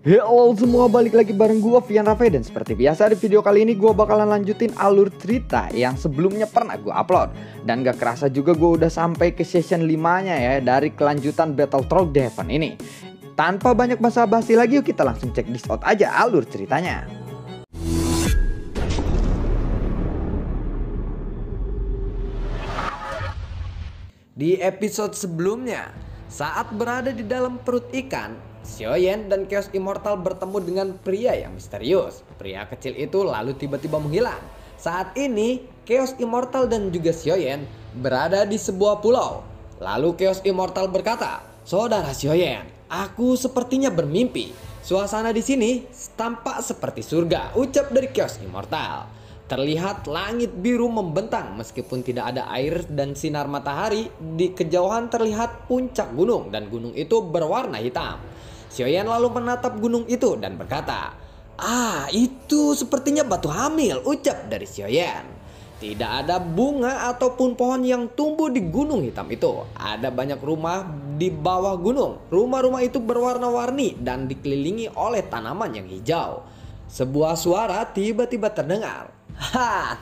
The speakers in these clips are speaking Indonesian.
Halo semua, balik lagi bareng gua Vian Raffi. Dan seperti biasa di video kali ini gua bakalan lanjutin alur cerita yang sebelumnya pernah gua upload. Dan gak kerasa juga gua udah sampai ke season 5-nya ya dari kelanjutan Battle Troll Devon ini. Tanpa banyak basa-basi lagi, yuk kita langsung cek this out aja alur ceritanya. Di episode sebelumnya, saat berada di dalam perut ikan, Xiaoyan dan Chaos Immortal bertemu dengan pria yang misterius. Pria kecil itu lalu tiba-tiba menghilang. Saat ini, Chaos Immortal dan juga Xiaoyan berada di sebuah pulau. Lalu Chaos Immortal berkata, "Saudara Xiaoyan, aku sepertinya bermimpi. Suasana di sini tampak seperti surga," ucap dari Chaos Immortal. Terlihat langit biru membentang meskipun tidak ada air dan sinar matahari. Di kejauhan terlihat puncak gunung dan gunung itu berwarna hitam. Xiaoyan lalu menatap gunung itu dan berkata, "Ah, itu sepertinya batu hamil," ucap dari Xiaoyan. Tidak ada bunga ataupun pohon yang tumbuh di gunung hitam itu. Ada banyak rumah di bawah gunung. Rumah-rumah itu berwarna-warni dan dikelilingi oleh tanaman yang hijau. Sebuah suara tiba-tiba terdengar.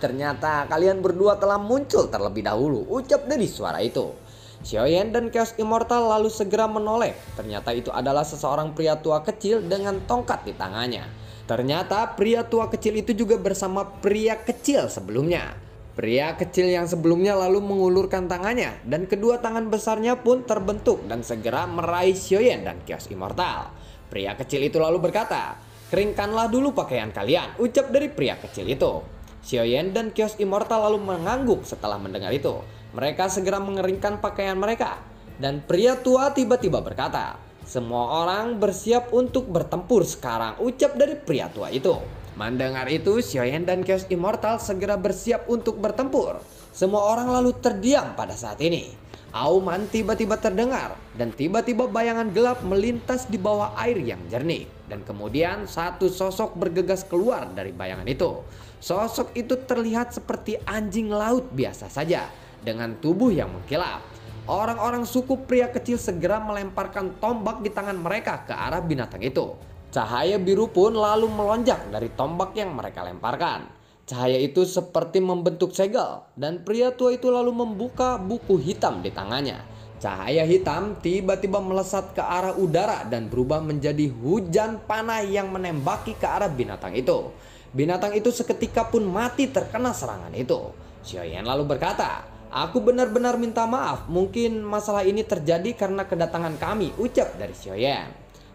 Ternyata kalian berdua telah muncul terlebih dahulu," ucap dari suara itu. Xiaoyan dan Chaos Immortal lalu segera menoleh. Ternyata itu adalah seseorang pria tua kecil dengan tongkat di tangannya. Ternyata pria tua kecil itu juga bersama pria kecil sebelumnya. Pria kecil yang sebelumnya lalu mengulurkan tangannya dan kedua tangan besarnya pun terbentuk dan segera meraih Xiaoyan dan Chaos Immortal. Pria kecil itu lalu berkata, "Keringkanlah dulu pakaian kalian," ucap dari pria kecil itu. Xiaoyan dan Chaos Immortal lalu mengangguk setelah mendengar itu. Mereka segera mengeringkan pakaian mereka. Dan pria tua tiba-tiba berkata, "Semua orang bersiap untuk bertempur sekarang," ucap dari pria tua itu. Mendengar itu, Xiaoyan dan Chaos Immortal segera bersiap untuk bertempur. Semua orang lalu terdiam pada saat ini. Auman tiba-tiba terdengar dan tiba-tiba bayangan gelap melintas di bawah air yang jernih. Dan kemudian satu sosok bergegas keluar dari bayangan itu. Sosok itu terlihat seperti anjing laut biasa saja dengan tubuh yang mengkilap. Orang-orang suku pria kecil segera melemparkan tombak di tangan mereka ke arah binatang itu. Cahaya biru pun lalu melonjak dari tombak yang mereka lemparkan. Cahaya itu seperti membentuk segel dan pria tua itu lalu membuka buku hitam di tangannya. Cahaya hitam tiba-tiba melesat ke arah udara dan berubah menjadi hujan panah yang menembaki ke arah binatang itu. Binatang itu seketika pun mati terkena serangan itu. Xiaoyan lalu berkata, "Aku benar-benar minta maaf, mungkin masalah ini terjadi karena kedatangan kami," ucap dari Xiaoyan.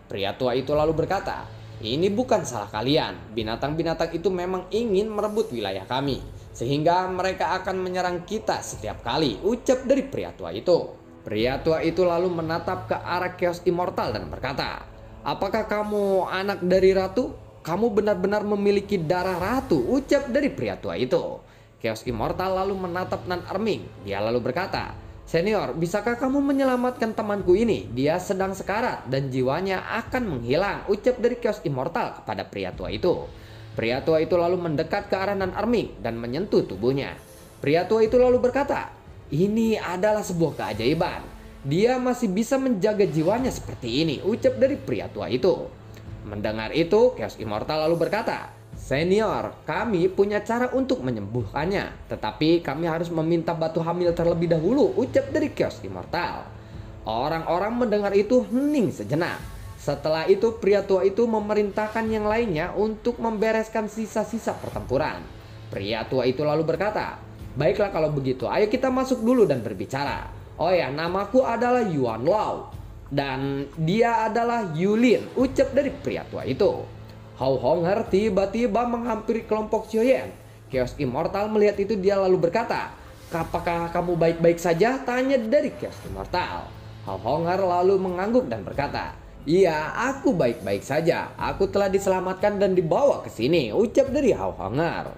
Pria tua itu lalu berkata, "Ini bukan salah kalian. Binatang-binatang itu memang ingin merebut wilayah kami. Sehingga mereka akan menyerang kita setiap kali," ucap dari pria tua itu. Pria tua itu lalu menatap ke arah Chaos Immortal dan berkata, "Apakah kamu anak dari ratu? Kamu benar-benar memiliki darah ratu," ucap dari pria tua itu. Chaos Immortal lalu menatap Nan Erming. Dia lalu berkata, "Senior, bisakah kamu menyelamatkan temanku ini? Dia sedang sekarat dan jiwanya akan menghilang," ucap dari Chaos Immortal kepada pria tua itu. Pria tua itu lalu mendekat ke arah Nan Erming dan menyentuh tubuhnya. Pria tua itu lalu berkata, "Ini adalah sebuah keajaiban. Dia masih bisa menjaga jiwanya seperti ini," ucap dari pria tua itu. Mendengar itu, Chaos Immortal lalu berkata, "Senior, kami punya cara untuk menyembuhkannya. Tetapi kami harus meminta batu hamil terlebih dahulu," ucap dari Chaos Immortal. Orang-orang mendengar itu hening sejenak. Setelah itu pria tua itu memerintahkan yang lainnya untuk membereskan sisa-sisa pertempuran. Pria tua itu lalu berkata, "Baiklah kalau begitu, ayo kita masuk dulu dan berbicara. Oh ya, namaku adalah Yuan Lao. Dan dia adalah Yulin," ucap dari pria tua itu. Hao Honger tiba-tiba menghampiri kelompok Xiaoyan. Chaos Immortal melihat itu, dia lalu berkata, "Apakah kamu baik-baik saja?" tanya dari Chaos Immortal. Hao Honger lalu mengangguk dan berkata, "Iya, aku baik-baik saja. Aku telah diselamatkan dan dibawa ke sini," ucap dari Hao Honger.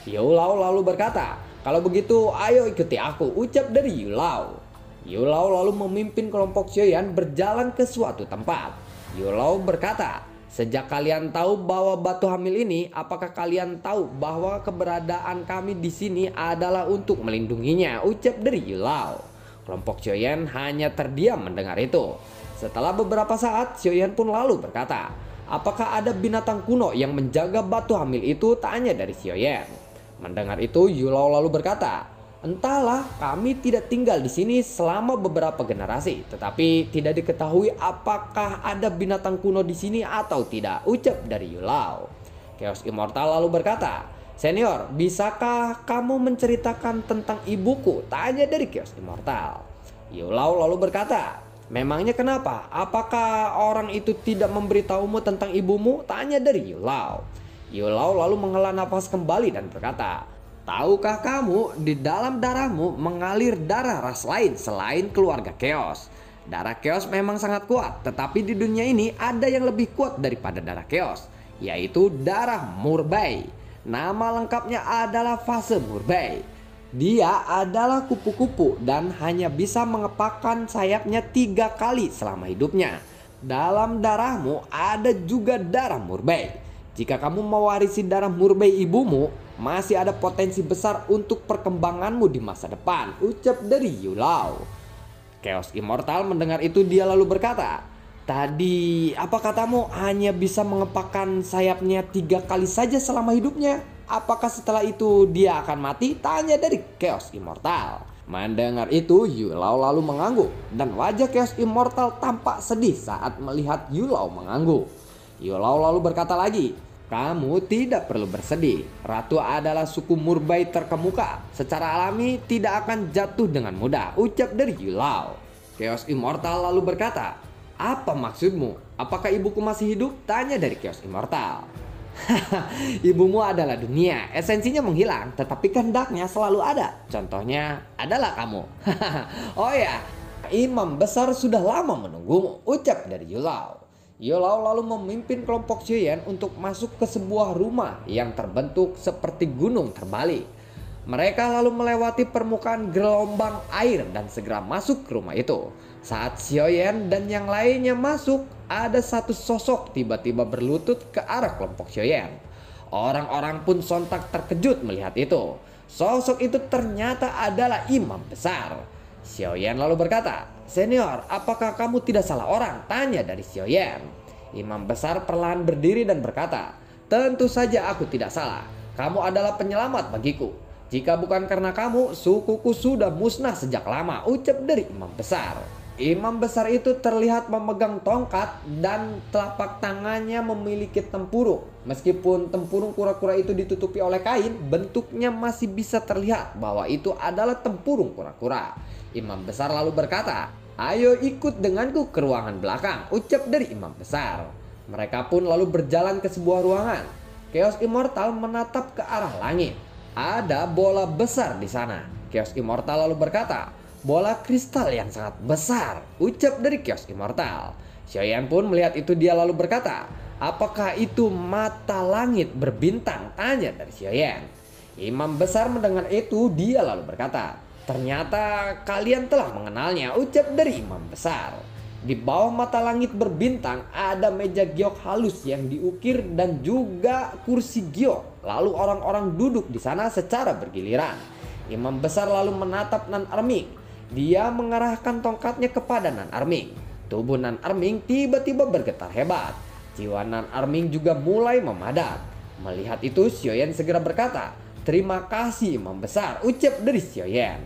Yulao lalu berkata, "Kalau begitu ayo ikuti aku," ucap dari Yulao. Yulao lalu memimpin kelompok Xiaoyan berjalan ke suatu tempat. Yulao berkata, "Sejak kalian tahu bahwa batu hamil ini, apakah kalian tahu bahwa keberadaan kami di sini adalah untuk melindunginya?" ucap dari Yulao. Kelompok Xiaoyan hanya terdiam mendengar itu. Setelah beberapa saat, Xiaoyan pun lalu berkata, Apakah ada binatang kuno yang menjaga batu hamil itu? Tanya dari Xiaoyan. Mendengar itu, Yulao lalu berkata, entahlah, kami tidak tinggal di sini selama beberapa generasi, tetapi tidak diketahui apakah ada binatang kuno di sini atau tidak, ucap dari Yulao. Chaos Immortal lalu berkata, senior, bisakah kamu menceritakan tentang ibuku? Tanya dari Chaos Immortal. Yulao lalu berkata, memangnya kenapa? Apakah orang itu tidak memberitahumu tentang ibumu? Tanya dari Yulao. Yulao lalu menghela nafas kembali dan berkata, tahukah kamu di dalam darahmu mengalir darah ras lain selain keluarga Chaos? Darah Chaos memang sangat kuat, tetapi di dunia ini ada yang lebih kuat daripada darah Chaos, yaitu darah Murbei. Nama lengkapnya adalah fase Murbei. Dia adalah kupu-kupu dan hanya bisa mengepakkan sayapnya 3 kali selama hidupnya. Dalam darahmu ada juga darah Murbei. Jika kamu mewarisi darah Murbei ibumu, masih ada potensi besar untuk perkembanganmu di masa depan, ucap dari Yulao. Chaos Immortal mendengar itu dia lalu berkata, tadi apa katamu hanya bisa mengepakkan sayapnya 3 kali saja selama hidupnya? Apakah setelah itu dia akan mati? Tanya dari Chaos Immortal. Mendengar itu, Yulao lalu mengangguk dan wajah Chaos Immortal tampak sedih saat melihat Yulao mengangguk. Yulao lalu berkata lagi, kamu tidak perlu bersedih. Ratu adalah suku Murbei terkemuka. Secara alami tidak akan jatuh dengan mudah, ucap dari Yulao. Chaos Immortal lalu berkata, apa maksudmu? Apakah ibuku masih hidup? Tanya dari Chaos Immortal. Ibumu adalah dunia, esensinya menghilang, tetapi kehendaknya selalu ada. Contohnya adalah kamu. Oh ya, imam besar sudah lama menunggumu, ucap dari Yulao. Yulao lalu memimpin kelompok Xiaoyan untuk masuk ke sebuah rumah yang terbentuk seperti gunung terbalik. Mereka lalu melewati permukaan gelombang air dan segera masuk ke rumah itu. Saat Xiaoyan dan yang lainnya masuk, ada satu sosok tiba-tiba berlutut ke arah kelompok Xiaoyan. Orang-orang pun sontak terkejut melihat itu. Sosok itu ternyata adalah imam besar. Xiaoyan lalu berkata, senior, apakah kamu tidak salah orang? Tanya dari Xiaoyan. Imam besar perlahan berdiri dan berkata, tentu saja aku tidak salah. Kamu adalah penyelamat bagiku. Jika bukan karena kamu, sukuku sudah musnah sejak lama, ucap dari imam besar. Imam besar itu terlihat memegang tongkat dan telapak tangannya memiliki tempurung. Meskipun tempurung kura-kura itu ditutupi oleh kain, bentuknya masih bisa terlihat bahwa itu adalah tempurung kura-kura. Imam besar lalu berkata, ayo ikut denganku ke ruangan belakang, ucap dari imam besar. Mereka pun lalu berjalan ke sebuah ruangan. Chaos Immortal menatap ke arah langit. Ada bola besar di sana. Chaos Immortal lalu berkata, bola kristal yang sangat besar, ucap dari Chaos Immortal. Xiaoyan pun melihat itu dia lalu berkata, apakah itu mata langit berbintang? Tanya dari Xiaoyan. Imam besar mendengar itu dia lalu berkata, ternyata kalian telah mengenalnya, ucap dari imam besar. Di bawah mata langit berbintang ada meja giok halus yang diukir dan juga kursi giok. Lalu orang-orang duduk di sana secara bergiliran. Imam besar lalu menatap Nan Arming. Dia mengarahkan tongkatnya kepada Nan Arming. Tubuh Nan Arming tiba-tiba bergetar hebat. Jiwa Nan Arming juga mulai memadat. Melihat itu, Xiaoyan segera berkata, terima kasih imam besar, ucap dari Xiaoyan.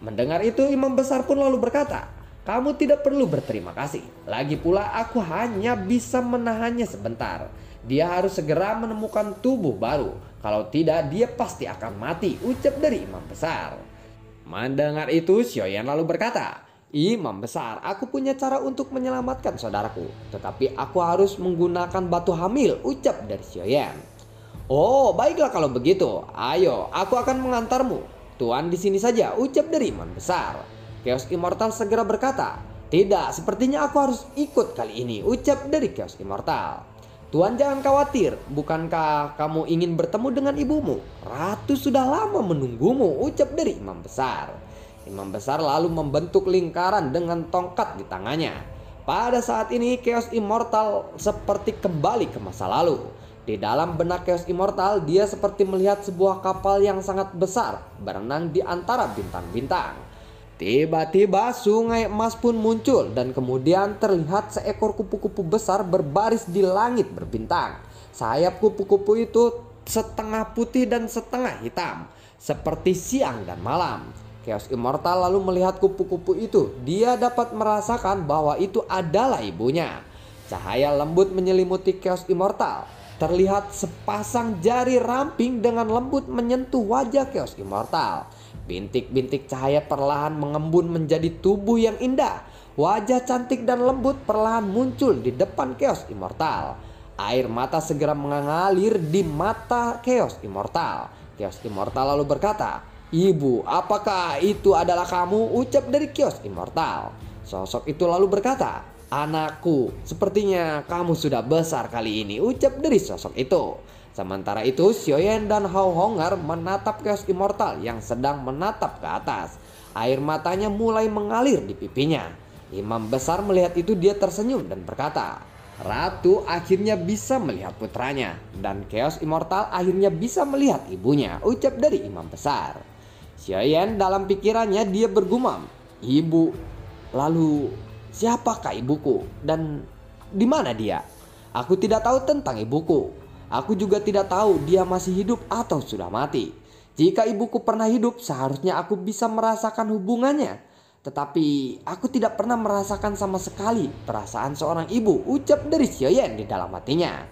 Mendengar itu, imam besar pun lalu berkata, kamu tidak perlu berterima kasih. Lagi pula aku hanya bisa menahannya sebentar. Dia harus segera menemukan tubuh baru. Kalau tidak dia pasti akan mati, ucap dari imam besar. Mendengar itu Xiaoyan lalu berkata, imam besar, aku punya cara untuk menyelamatkan saudaraku. Tetapi aku harus menggunakan batu hamil, ucap dari Xiaoyan. Oh baiklah kalau begitu, ayo aku akan mengantarmu. Tuan di sini saja, ucap dari imam besar. Chaos Immortal segera berkata, tidak, sepertinya aku harus ikut kali ini, ucap dari Chaos Immortal. Tuan jangan khawatir, bukankah kamu ingin bertemu dengan ibumu? Ratu sudah lama menunggumu, ucap dari imam besar. Imam besar lalu membentuk lingkaran dengan tongkat di tangannya. Pada saat ini Chaos Immortal seperti kembali ke masa lalu. Di dalam benak Chaos Immortal dia seperti melihat sebuah kapal yang sangat besar berenang di antara bintang-bintang. Tiba-tiba sungai emas pun muncul dan kemudian terlihat seekor kupu-kupu besar berbaris di langit berbintang. Sayap kupu-kupu itu setengah putih dan setengah hitam, seperti siang dan malam. Chaos Immortal lalu melihat kupu-kupu itu. Dia dapat merasakan bahwa itu adalah ibunya. Cahaya lembut menyelimuti Chaos Immortal. Terlihat sepasang jari ramping dengan lembut menyentuh wajah Chaos Immortal. Bintik-bintik cahaya perlahan mengembun menjadi tubuh yang indah. Wajah cantik dan lembut perlahan muncul di depan Chaos Immortal. Air mata segera mengalir di mata Chaos Immortal. Chaos Immortal lalu berkata, "Ibu, apakah itu adalah kamu?" ucap dari Chaos Immortal. Sosok itu lalu berkata, "Anakku, sepertinya kamu sudah besar kali ini," ucap dari sosok itu. Sementara itu, Xiaoyan dan Hao Hongar menatap Chaos Immortal yang sedang menatap ke atas. Air matanya mulai mengalir di pipinya. Imam besar melihat itu, dia tersenyum dan berkata, "Ratu akhirnya bisa melihat putranya dan Chaos Immortal akhirnya bisa melihat ibunya," ucap dari imam besar. Xiaoyan dalam pikirannya dia bergumam, "Ibu, lalu siapakah ibuku dan di mana dia? Aku tidak tahu tentang ibuku. Aku juga tidak tahu dia masih hidup atau sudah mati. Jika ibuku pernah hidup, seharusnya aku bisa merasakan hubungannya. Tetapi aku tidak pernah merasakan sama sekali perasaan seorang ibu," ucap dari Xiaoyan di dalam hatinya.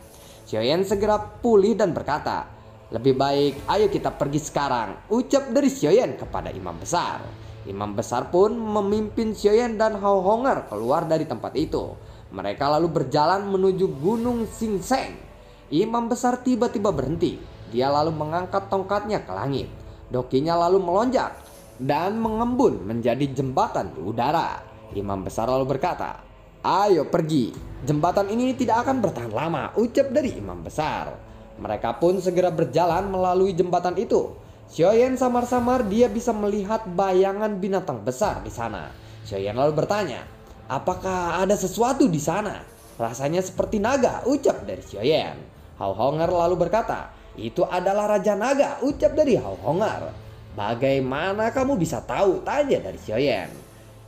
Xiaoyan segera pulih dan berkata, "Lebih baik ayo kita pergi sekarang," ucap dari Xiaoyan kepada imam besar. Imam besar pun memimpin Xiaoyan dan Hao Hongar keluar dari tempat itu. Mereka lalu berjalan menuju Gunung Singseng. Imam besar tiba-tiba berhenti. Dia lalu mengangkat tongkatnya ke langit. Dokinya lalu melonjak dan mengembun menjadi jembatan di udara. Imam besar lalu berkata, "Ayo pergi. Jembatan ini tidak akan bertahan lama," ucap dari imam besar. Mereka pun segera berjalan melalui jembatan itu. Xiaoyan samar-samar dia bisa melihat bayangan binatang besar di sana. Xiaoyan lalu bertanya, "Apakah ada sesuatu di sana?" "Rasanya seperti naga," ucap dari Xiaoyan. Hao Hongar lalu berkata, "Itu adalah Raja Naga," ucap dari Hao Hongar. "Bagaimana kamu bisa tahu?" tanya dari Xiaoyan.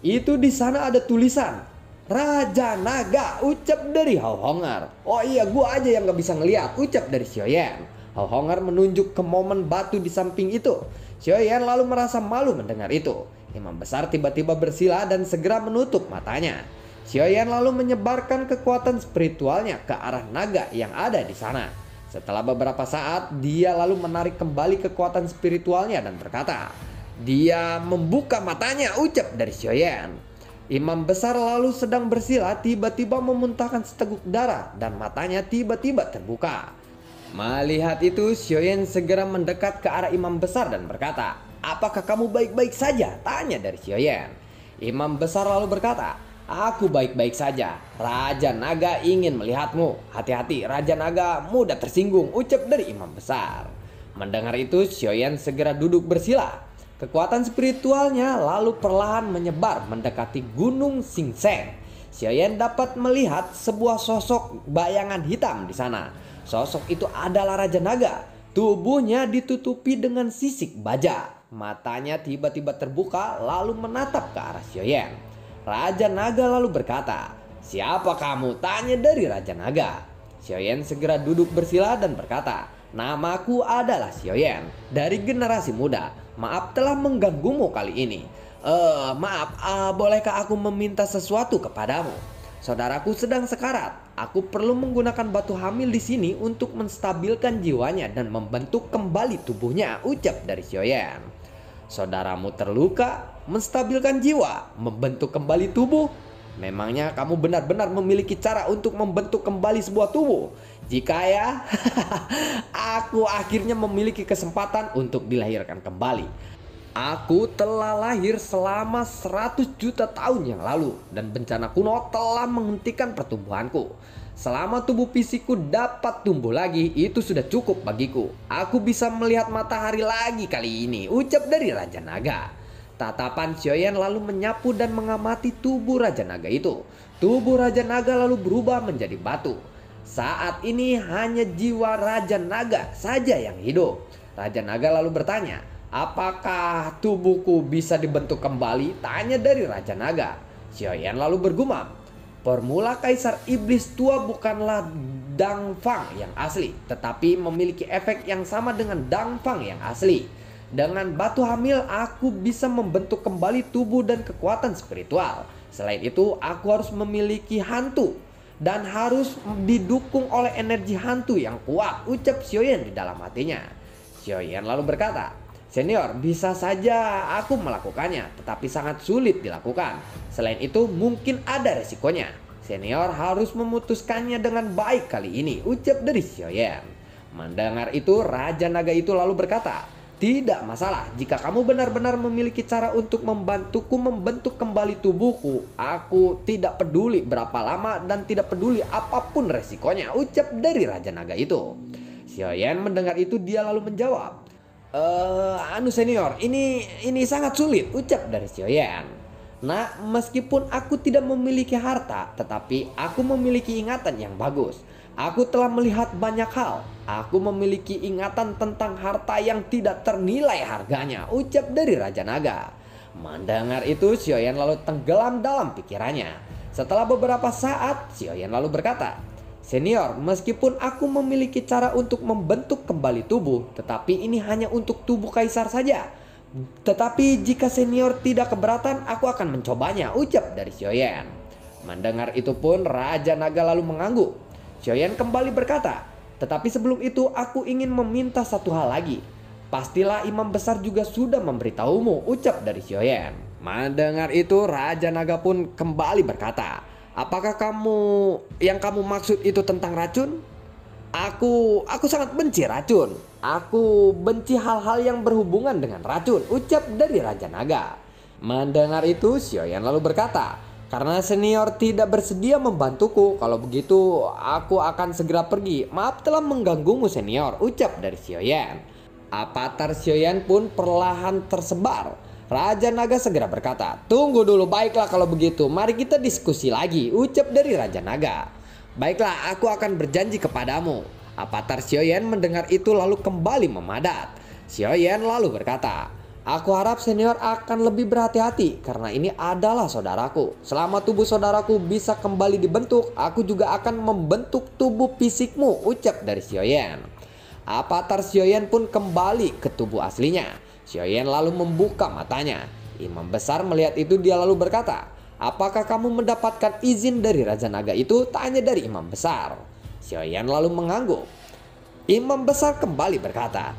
"Itu di sana ada tulisan Raja Naga," ucap dari Hao Hongar. "Oh iya, gua aja yang gak bisa ngeliat," ucap dari Xiaoyan. Hao Hongar menunjuk ke momen batu di samping itu. Xiaoyan lalu merasa malu mendengar itu. Imam besar tiba-tiba bersila dan segera menutup matanya. Xiaoyan lalu menyebarkan kekuatan spiritualnya ke arah naga yang ada di sana. Setelah beberapa saat, dia lalu menarik kembali kekuatan spiritualnya dan berkata, "Dia membuka matanya," ucap dari Xiaoyan. Imam besar lalu sedang bersila tiba-tiba memuntahkan seteguk darah dan matanya tiba-tiba terbuka. Melihat itu, Xiaoyan segera mendekat ke arah imam besar dan berkata, "Apakah kamu baik-baik saja?" tanya dari Xiaoyan. Imam besar lalu berkata, "Aku baik-baik saja. Raja Naga ingin melihatmu. Hati-hati, Raja Naga mudah tersinggung," ucap dari imam besar. Mendengar itu, Xiaoyan segera duduk bersila. Kekuatan spiritualnya lalu perlahan menyebar mendekati Gunung Singseng. Xiaoyan dapat melihat sebuah sosok bayangan hitam di sana. Sosok itu adalah Raja Naga. Tubuhnya ditutupi dengan sisik baja. Matanya tiba-tiba terbuka lalu menatap ke arah Xiaoyan. Raja Naga lalu berkata, "Siapa kamu?" tanya dari Raja Naga. Xiaoyan segera duduk bersila dan berkata, "Namaku adalah Xiaoyan dari generasi muda. Maaf telah mengganggumu kali ini. Maaf, bolehkah aku meminta sesuatu kepadamu? Saudaraku sedang sekarat. Aku perlu menggunakan batu hamil di sini untuk menstabilkan jiwanya dan membentuk kembali tubuhnya," ucap dari Xiaoyan. "Saudaramu terluka, menstabilkan jiwa, membentuk kembali tubuh? Memangnya kamu benar-benar memiliki cara untuk membentuk kembali sebuah tubuh? Jika ya, aku akhirnya memiliki kesempatan untuk dilahirkan kembali. Aku telah lahir selama 100 juta tahun yang lalu dan bencana kuno telah menghentikan pertumbuhanku. Selama tubuh fisikku dapat tumbuh lagi, itu sudah cukup bagiku. Aku bisa melihat matahari lagi kali ini," ucap dari Raja Naga. Tatapan Xiaoyan lalu menyapu dan mengamati tubuh Raja Naga itu. Tubuh Raja Naga lalu berubah menjadi batu. Saat ini hanya jiwa Raja Naga saja yang hidup. Raja Naga lalu bertanya, Apakah tubuhku bisa dibentuk kembali? Tanya dari Raja Naga. Xiaoyan lalu bergumam. Formula Kaisar Iblis Tua bukanlah Dang Fang yang asli, tetapi memiliki efek yang sama dengan Dang Fang yang asli. Dengan batu hamil aku bisa membentuk kembali tubuh dan kekuatan spiritual. Selain itu aku harus memiliki hantu dan harus didukung oleh energi hantu yang kuat, ucap Xiaoyan di dalam hatinya. Xiaoyan lalu berkata, Senior, bisa saja aku melakukannya, tetapi sangat sulit dilakukan. Selain itu mungkin ada resikonya. Senior harus memutuskannya dengan baik kali ini, ucap dari Xiaoyan. Mendengar itu Raja Naga itu lalu berkata, tidak masalah jika kamu benar-benar memiliki cara untuk membantuku membentuk kembali tubuhku. Aku tidak peduli berapa lama dan tidak peduli apapun resikonya, ucap dari Raja Naga itu. Xiaoyan mendengar itu dia lalu menjawab, Senior, ini sangat sulit, ucap dari Xiaoyan. Nah, meskipun aku tidak memiliki harta, tetapi aku memiliki ingatan yang bagus. Aku telah melihat banyak hal. Aku memiliki ingatan tentang harta yang tidak ternilai harganya, ucap dari Raja Naga. Mendengar itu, Xiaoyan lalu tenggelam dalam pikirannya. Setelah beberapa saat, Xiaoyan lalu berkata, Senior, meskipun aku memiliki cara untuk membentuk kembali tubuh, tetapi ini hanya untuk tubuh kaisar saja. Tetapi jika senior tidak keberatan, aku akan mencobanya, ucap dari Xiaoyan. Mendengar itu pun Raja Naga lalu mengangguk. Xiaoyan kembali berkata, tetapi sebelum itu aku ingin meminta satu hal lagi. Pastilah imam besar juga sudah memberitahumu, ucap dari Xiaoyan. Mendengar itu Raja Naga pun kembali berkata, apakah yang kamu maksud itu tentang racun? Aku sangat benci racun. Aku benci hal-hal yang berhubungan dengan racun, ucap dari Raja Naga. Mendengar itu Xiaoyan lalu berkata, karena senior tidak bersedia membantuku, kalau begitu aku akan segera pergi. Maaf telah mengganggumu senior, ucap dari Xiaoyan. Avatar Xiaoyan pun perlahan tersebar. Raja Naga segera berkata, tunggu dulu, baiklah kalau begitu, mari kita diskusi lagi, ucap dari Raja Naga. Baiklah, aku akan berjanji kepadamu. Avatar Xiaoyan mendengar itu lalu kembali memadat. Xiaoyan lalu berkata, aku harap senior akan lebih berhati-hati karena ini adalah saudaraku. Selama tubuh saudaraku bisa kembali dibentuk, aku juga akan membentuk tubuh fisikmu, ucap dari Xiaoyan. Avatar Xiaoyan pun kembali ke tubuh aslinya. Xiaoyan lalu membuka matanya. Imam besar melihat itu dia lalu berkata, apakah kamu mendapatkan izin dari Raja Naga itu? Tanya dari imam besar. Xiaoyan lalu mengangguk. Imam besar kembali berkata,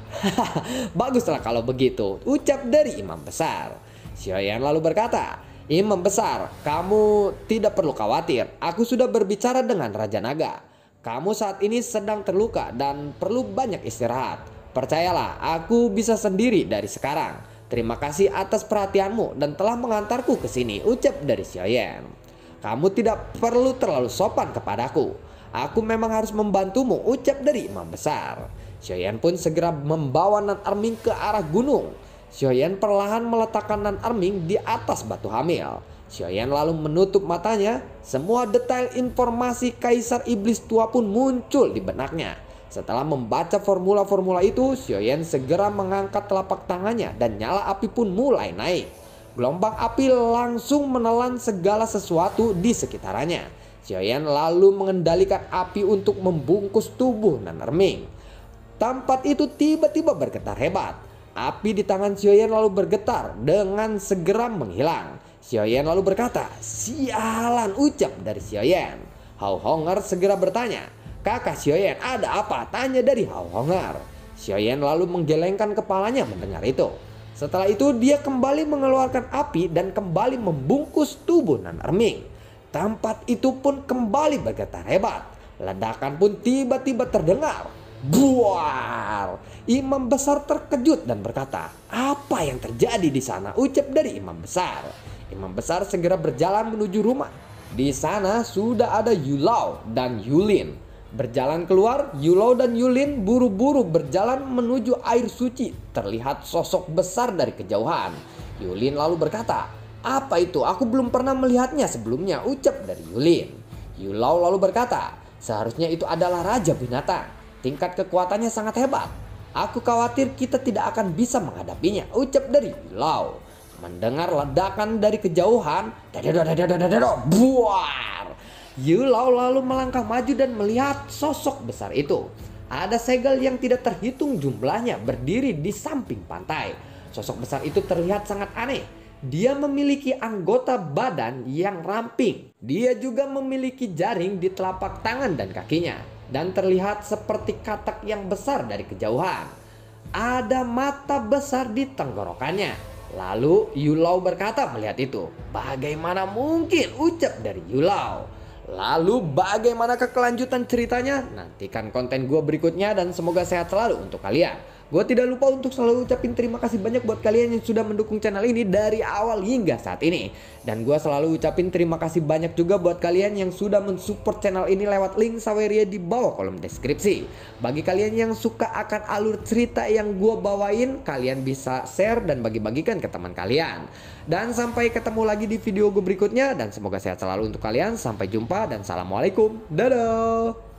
baguslah kalau begitu, ucap dari imam besar. Xiaoyan lalu berkata, imam besar, kamu tidak perlu khawatir. Aku sudah berbicara dengan Raja Naga. Kamu saat ini sedang terluka dan perlu banyak istirahat. Percayalah, aku bisa sendiri dari sekarang. Terima kasih atas perhatianmu dan telah mengantarku ke sini, ucap dari Xiaoyan. Kamu tidak perlu terlalu sopan kepadaku. Aku memang harus membantumu, ucap dari imam besar. Xiaoyan pun segera membawa Nan Erming ke arah gunung. Xiaoyan perlahan meletakkan Nan Erming di atas batu hamil. Xiaoyan lalu menutup matanya. Semua detail informasi Kaisar Iblis Tua pun muncul di benaknya. Setelah membaca formula-formula itu, Xiaoyan segera mengangkat telapak tangannya dan nyala api pun mulai naik. Gelombang api langsung menelan segala sesuatu di sekitarnya. Xiaoyan lalu mengendalikan api untuk membungkus tubuh Nan Erming. Tempat itu tiba-tiba bergetar hebat. Api di tangan Xiaoyan lalu bergetar dengan segera menghilang. Xiaoyan lalu berkata, sialan, ucap dari Xiaoyan. Hao Hong'er segera bertanya, kakak Xiaoyan, ada apa? Tanya dari Hao Hong'er. Xiaoyan lalu menggelengkan kepalanya mendengar itu. Setelah itu dia kembali mengeluarkan api dan kembali membungkus tubuh Nan Erming. Tempat itu pun kembali bergetar hebat. Ledakan pun tiba-tiba terdengar. Buar! Imam besar terkejut dan berkata, apa yang terjadi di sana? Ucap dari imam besar. Imam besar segera berjalan menuju rumah. Di sana sudah ada Yulao dan Yulin. Berjalan keluar, Yulao dan Yulin buru-buru berjalan menuju air suci. Terlihat sosok besar dari kejauhan. Yulin lalu berkata, apa itu? Aku belum pernah melihatnya sebelumnya, ucap dari Yulin. Yulao lalu berkata, seharusnya itu adalah raja binatang. Tingkat kekuatannya sangat hebat. Aku khawatir kita tidak akan bisa menghadapinya, ucap dari Lau. Mendengar ledakan dari kejauhan, buar. Yulau lalu melangkah maju dan melihat sosok besar itu. Ada segel yang tidak terhitung jumlahnya berdiri di samping pantai. Sosok besar itu terlihat sangat aneh. Dia memiliki anggota badan yang ramping. Dia juga memiliki jaring di telapak tangan dan kakinya. Dan terlihat seperti katak yang besar dari kejauhan. Ada mata besar di tenggorokannya. Lalu Yulau berkata melihat itu. Bagaimana mungkin, ucap dari Yulau. Lalu bagaimanakah kelanjutan ceritanya? Nantikan konten gue berikutnya dan semoga sehat selalu untuk kalian. Gue tidak lupa untuk selalu ucapin terima kasih banyak buat kalian yang sudah mendukung channel ini dari awal hingga saat ini. Dan gue selalu ucapin terima kasih banyak juga buat kalian yang sudah mensupport channel ini lewat link Saweria di bawah kolom deskripsi. Bagi kalian yang suka akan alur cerita yang gue bawain, kalian bisa share dan bagi-bagikan ke teman kalian. Dan sampai ketemu lagi di video gue berikutnya dan semoga sehat selalu untuk kalian. Sampai jumpa dan assalamualaikum. Dadah.